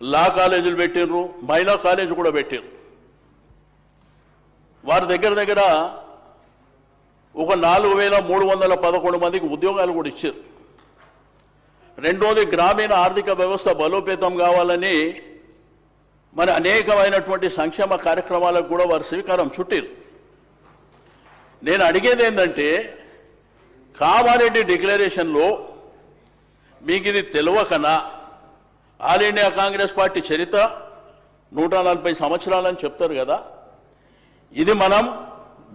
లా కాలేజీలు పెట్టిండ్రు, మహిళా కాలేజీ కూడా పెట్టిండ్రు. వారి దగ్గర ఒక 4311 మందికి ఉద్యోగాలు కూడా ఇచ్చారు. రెండోది గ్రామీణ ఆర్థిక వ్యవస్థ బలోపేతం కావాలని మరి అనేకమైనటువంటి సంక్షేమ కార్యక్రమాలకు కూడా వారు శ్రీకారం చుట్టారు. నేను అడిగేది ఏంటంటే, కామారెడ్డి డిక్లరేషన్లో మీకు ఇది తెలియకనా ఆల్ ఇండియా కాంగ్రెస్ పార్టీ చరిత్ర 140 సంవత్సరాలని చెప్తారు కదా, ఇది మనం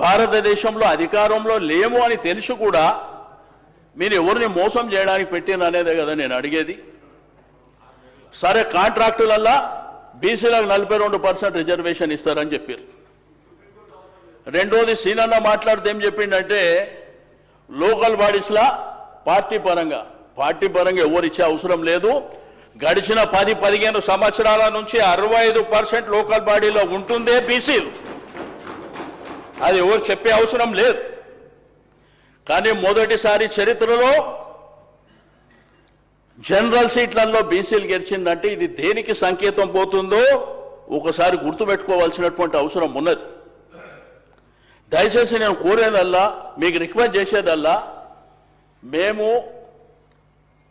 భారతదేశంలో అధికారంలో లేము అని తెలిసి కూడా మీరు ఎవరిని మోసం చేయడానికి పెట్టిన అనేదే కదా నేను అడిగేది. సరే, కాంట్రాక్టులల్లా బీసీలకు 42% రిజర్వేషన్ ఇస్తారని చెప్పారు. రెండోది సీనన్న మాట్లాడితే ఏం చెప్పిండంటే, లోకల్ బాడీస్లా పార్టీ పరంగా ఎవరు ఇచ్చే అవసరం లేదు, గడిచిన 10-15 సంవత్సరాల నుంచి 65% లోకల్ బాడీలో ఉంటుందే బీసీలు, అది ఎవరు చెప్పే అవసరం లేదు. కానీ మొదటిసారి చరిత్రలో జనరల్ సీట్లలో బీసీలు గెలిచిందంటే ఇది దేనికి సంకేతం పోతుందో ఒకసారి గుర్తుపెట్టుకోవాల్సినటువంటి అవసరం ఉన్నది. దయచేసి నేను కోరేదల్లా, మీకు రిక్వెస్ట్ చేసేదల్లా, మేము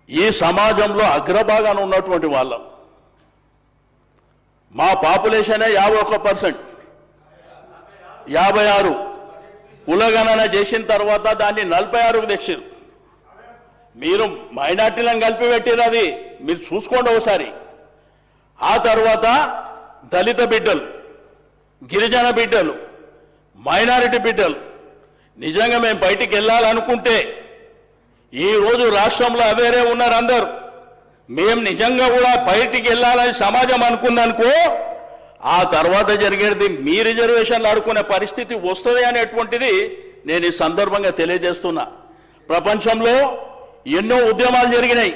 ఈ సమాజంలో అగ్రభాగాన ఉన్నటువంటి వాళ్ళం. మా పాపులేషనే 51%, 56 కులగణన చేసిన తర్వాత దాన్ని 46కు తెచ్చారు. మీరు మైనార్టీలను కలిపి పెట్టారు, అది మీరు చూసుకోండి ఒకసారి. ఆ తర్వాత దళిత బిడ్డలు, గిరిజన బిడ్డలు, మైనారిటీ బిడ్డలు, నిజంగా మేము బయటికి వెళ్ళాలనుకుంటే ఈరోజు రాష్ట్రంలో అవేరే ఉన్నారు అందరు. మేము నిజంగా కూడా బయటికి వెళ్ళాలని సమాజం అనుకుందనుకో, ఆ తర్వాత జరిగేది మీ రిజర్వేషన్లు ఆడుకునే పరిస్థితి వస్తుంది అనేటువంటిది నేను ఈ సందర్భంగా తెలియజేస్తున్నా. ప్రపంచంలో ఎన్నో ఉద్యమాలు జరిగినాయి.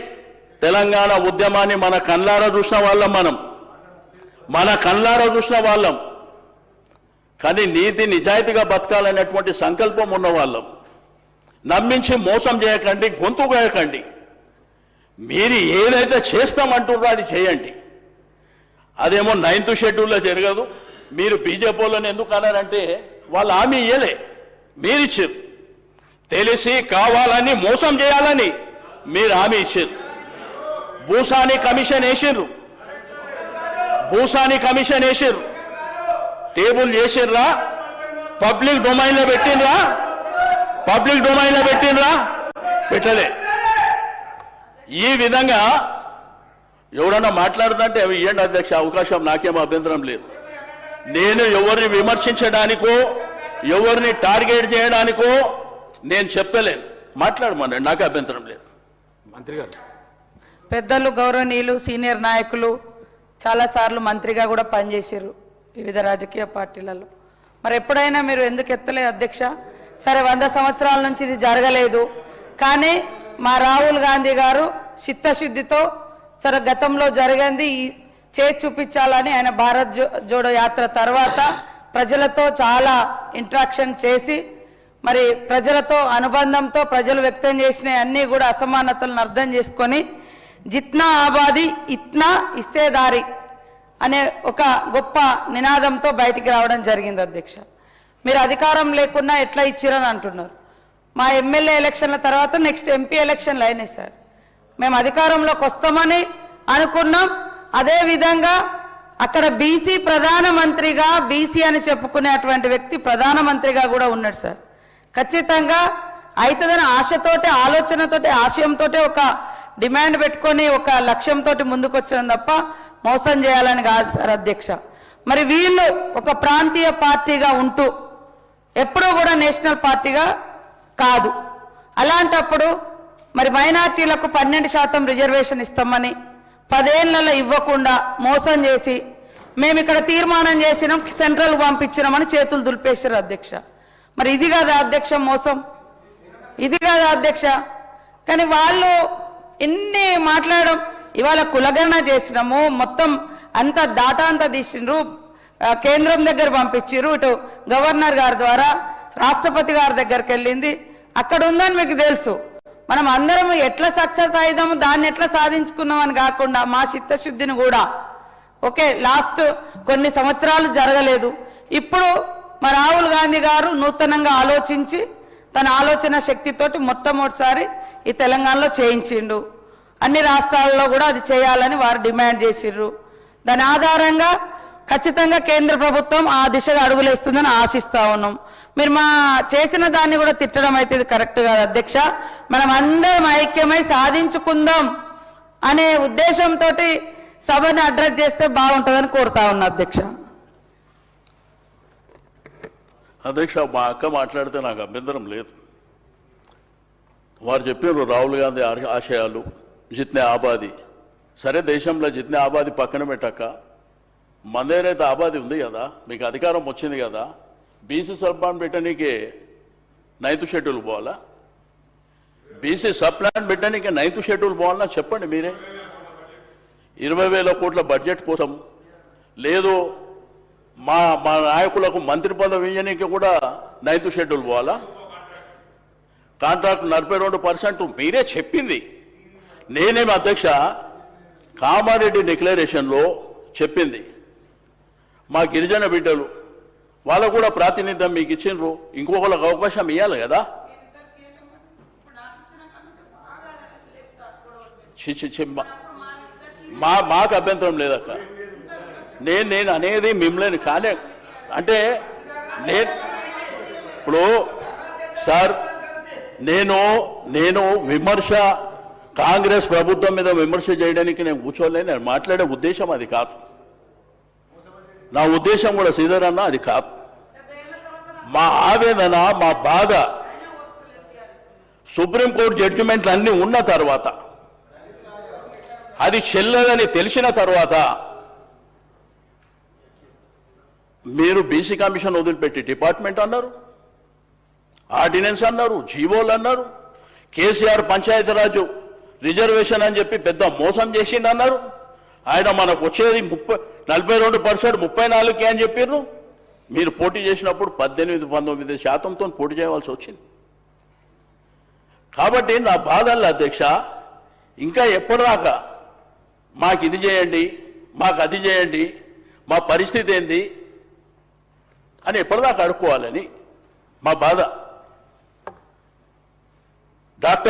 తెలంగాణ ఉద్యమాన్ని మన కళ్ళారా చూసిన వాళ్ళం, కానీ నీతి నిజాయితీగా బతకాలనేటువంటి సంకల్పం ఉన్న వాళ్ళం. నమ్మించి మోసం చేయకండి, గొంతు కోయకండి. మీరు ఏదైతే చేస్తామంటున్నారో అది చేయండి. అదేమో 9th షెడ్యూల్లో జరగదు. మీరు బీజేపీ వాళ్ళని ఎందుకు అన్నారంటే వాళ్ళు హామీ ఇయ్యలే, మీరిచ్చారు. తెలిసి కావాలని మోసం చేయాలని మీరు హామీ ఇచ్చారు. భూసాని కమిషన్ వేసిర్రు, టేబుల్ చేసిర్రా, పబ్లిక్ డొమైన్లో పెట్టినరా, పెట్టలే. ఈ విధంగా ఎవరన్నా మాట్లాడుతుంటే అవి ఇవ్వండి అధ్యక్ష, అవకాశం నాకేమో అభ్యంతరం లేదు. నేను ఎవరిని విమర్శించడానికో ఎవరిని టార్గెట్ చేయడానికో నేను చెప్తలేను, మాట్లాడమన్నాడు, నాకు అభ్యంతరం లేదు. మంత్రి గారు, పెద్దలు, గౌరవనీయులు, సీనియర్ నాయకులు చాలాసార్లు మంత్రిగా కూడా పనిచేశారు వివిధ రాజకీయ పార్టీలలో. మరి ఎప్పుడైనా మీరు ఎందుకు ఎత్తలేదు అధ్యక్ష? సరే, 100 సంవత్సరాల నుంచి ఇది జరగలేదు, కానీ మా రాహుల్ గాంధీ గారు చిత్తశుద్ధితో సరే గతంలో జరిగింది చేసి చూపించాలని ఆయన భారత్ జోడో యాత్ర తర్వాత ప్రజలతో చాలా ఇంటరాక్షన్ చేసి మరి ప్రజలతో అనుబంధంతో ప్రజలు వ్యక్తం చేసిన అన్నీ కూడా అసమానతలను అర్థం చేసుకొని జిత్నా ఆబాది ఇత్నా ఇస్సేదారి అనే ఒక గొప్ప నినాదంతో బయటికి రావడం జరిగింది అధ్యక్ష. మీరు అధికారం లేకున్నా ఎట్లా ఇచ్చిరని అంటున్నారు. మా ఎమ్మెల్యే ఎలక్షన్ల తర్వాత నెక్స్ట్ ఎంపీ ఎలక్షన్లు అయినాయి సార్. మేము అధికారంలోకి వస్తామని అనుకున్నాం. అదేవిధంగా అక్కడ బీసీ ప్రధానమంత్రిగా, బీసీ అని చెప్పుకునేటువంటి వ్యక్తి ప్రధానమంత్రిగా కూడా ఉన్నాడు సార్. ఖచ్చితంగా అవుతుందని ఆశతోటి, ఆలోచనతోటి, ఆశయంతో ఒక డిమాండ్ పెట్టుకొని ఒక లక్ష్యంతో ముందుకు వచ్చాం తప్ప మోసం చేయాలని కాదు సార్ అధ్యక్ష. మరి వీళ్ళు ఒక ప్రాంతీయ పార్టీగా ఉంటూ ఎప్పుడూ కూడా నేషనల్ పార్టీగా కాదు. అలాంటప్పుడు మరి మైనార్టీలకు 12% రిజర్వేషన్ ఇస్తామని 10 ఏళ్లలో ఇవ్వకుండా మోసం చేసి మేము ఇక్కడ తీర్మానం చేసినాం, సెంట్రల్ పంపించినామని చేతులు దులిపేశారు అధ్యక్ష. మరి ఇది కాదా అధ్యక్ష మోసం? ఇది కాదా అధ్యక్ష? కానీ వాళ్ళు ఎన్ని మాట్లాడడం, ఇవాళ కులగణన చేసినాము, మొత్తం అంత డాటా అంతా తీసిండ్రు, కేంద్రం దగ్గర పంపించారు, ఇటు గవర్నర్ గారి ద్వారా రాష్ట్రపతి గారి దగ్గరికి వెళ్ళింది, అక్కడ ఉందని మీకు తెలుసు. మనం అందరం ఎట్లా సక్సెస్ అయిదాము, దాన్ని ఎట్లా సాధించుకున్నామని కాకుండా మా చిత్తశుద్ధిని కూడా ఓకే, లాస్ట్ కొన్ని సంవత్సరాలు జరగలేదు. ఇప్పుడు మా రాహుల్ గాంధీ గారు నూతనంగా ఆలోచించి తన ఆలోచన శక్తితోటి మొట్టమొదటిసారి ఈ తెలంగాణలో చేయించిండు. అన్ని రాష్ట్రాల్లో కూడా అది చేయాలని వారు డిమాండ్ చేసిర్రు. దాని ఆధారంగా ఖచ్చితంగా కేంద్ర ప్రభుత్వం ఆ దిశగా అడుగులేస్తుందని ఆశిస్తా ఉన్నాం. మీరు మా చేసిన దాన్ని కూడా తిట్టడం అయితే ఇది కరెక్ట్ కాదు అధ్యక్ష. మనం అందరం ఐక్యమై సాధించుకుందాం అనే ఉద్దేశంతో సభని అడ్రస్ చేస్తే బాగుంటుందని కోరుతా ఉన్నా అధ్యక్ష. అధ్యక్ష, మా అక్క మాట్లాడితే నాకు అభ్యంతరం లేదు. వారు చెప్పారు రాహుల్ గాంధీ ఆశయాలు జిత్నే ఆబాది. సరే, దేశంలో జిత్నే ఆబాది పక్కన పెట్టాక మన దగ్గర అయితే ఆబాది ఉంది కదా, మీకు అధికారం వచ్చింది కదా, బీసీ సబ్ ప్లాన్ పెట్టనీకి 9th షెడ్యూల్ పోవాలా? బీసీ సబ్ ప్లాన్ పెట్టనీకి 9th షెడ్యూల్ పోవాలన్నా చెప్పండి మీరే. 20,000 కోట్ల బడ్జెట్ కోసం లేదు, మా మా నాయకులకు మంత్రి పదవి ఇవ్వడానికి కూడా 9th షెడ్యూల్ పోవాలా? కాంట్రాక్ట్ 42% మీరే చెప్పింది. నేనేమి అధ్యక్ష, కామారెడ్డి డిక్లరేషన్లో చెప్పింది మా గిరిజన బిడ్డలు వాళ్ళకు కూడా ప్రాతినిధ్యం మీకు ఇచ్చిండ్రు, ఇంకొకళ్ళకి అవకాశం ఇవ్వాలి కదా. మాకు అభ్యంతరం లేదక్క. నేను అనేది మిమ్మల్ని కానీ అంటే నేను ఇప్పుడు సార్ నేను విమర్శ కాంగ్రెస్ ప్రభుత్వం మీద విమర్శ చేయడానికి నేను కూర్చోలేను. నేను మాట్లాడే ఉద్దేశం అది కాదు, నా ఉద్దేశం కూడా శ్రీధర్ అన్న అది కాదు. మా ఆవేదన, మా బాధ సుప్రీంకోర్టు జడ్జిమెంట్లు అన్నీ ఉన్న తర్వాత, అది చెల్లదని తెలిసిన తర్వాత మీరు బీసీ కమిషన్ వదిలిపెట్టి డిపార్ట్మెంట్ అన్నారు, ఆర్డినెన్స్ అన్నారు, జీవోలు అన్నారు, కేసీఆర్ పంచాయతీరాజు రిజర్వేషన్ అని చెప్పి పెద్ద మోసం చేసింది అన్నారు. ఆయన మనకు వచ్చేది 42%, 34కే అని చెప్పారు. మీరు పోటీ చేసినప్పుడు 18-19% పోటీ చేయవలసి వచ్చింది. కాబట్టి నా బాధల్లో అధ్యక్ష, ఇంకా ఎప్పటిదాకా మాకు ఇది చేయండి, మాకు అది చేయండి, మా పరిస్థితి ఏంది అని ఎప్పటిదాకా అడుక్కోవాలని మా బాధ. డాక్టర్